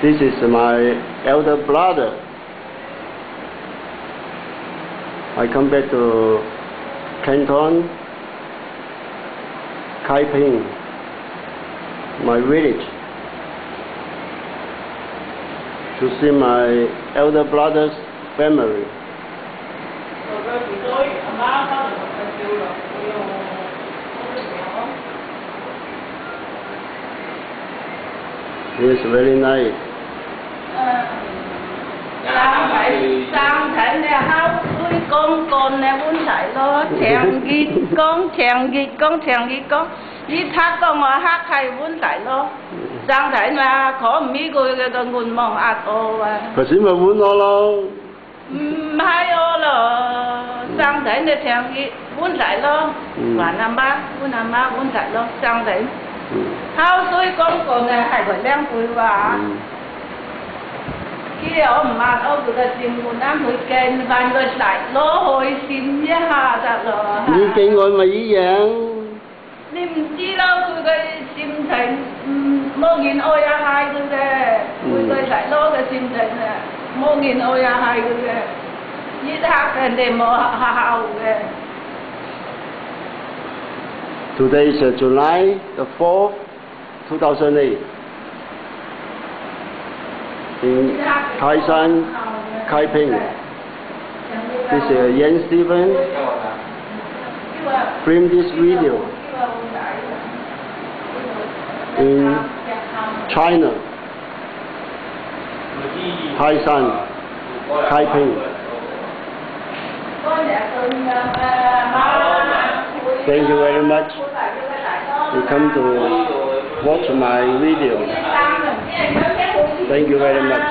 This is my elder brother. I come back to Canton, Kaiping, my village, to see my elder brother's family. It's very nice. Sang thịnh nè háo túi con nè vốn thải lo chèn gít con đi thác con mà hát hay vốn thải lo sang thịnh mà khó mỹ cái nguồn mong ạt ô à Có gì mà muốn nó lo hai ô lo sang thịnh nè chèn gít vốn thải lo và năm ba vốn thải lo sang thịnh háo túi con nè hay phải đem túi vào khi ở mà ở cái chuyện của nam người kèn và người lại lỗ hồi xin giá hà ra rồi như cái ngôi mà ý dạng niềm chi đâu cái xin thành mô nghìn ôi à hai cái người lại lỗ cái xin thành mô nghìn ôi à hai cái như thác cái để mà hào cái. Today is July the 4th, 2008. In Taisan, Kaiping. This is Yan Steven. Film this video in China, Taisan, Kaiping. Thank you very much. You come to watch my video. Thank you very much.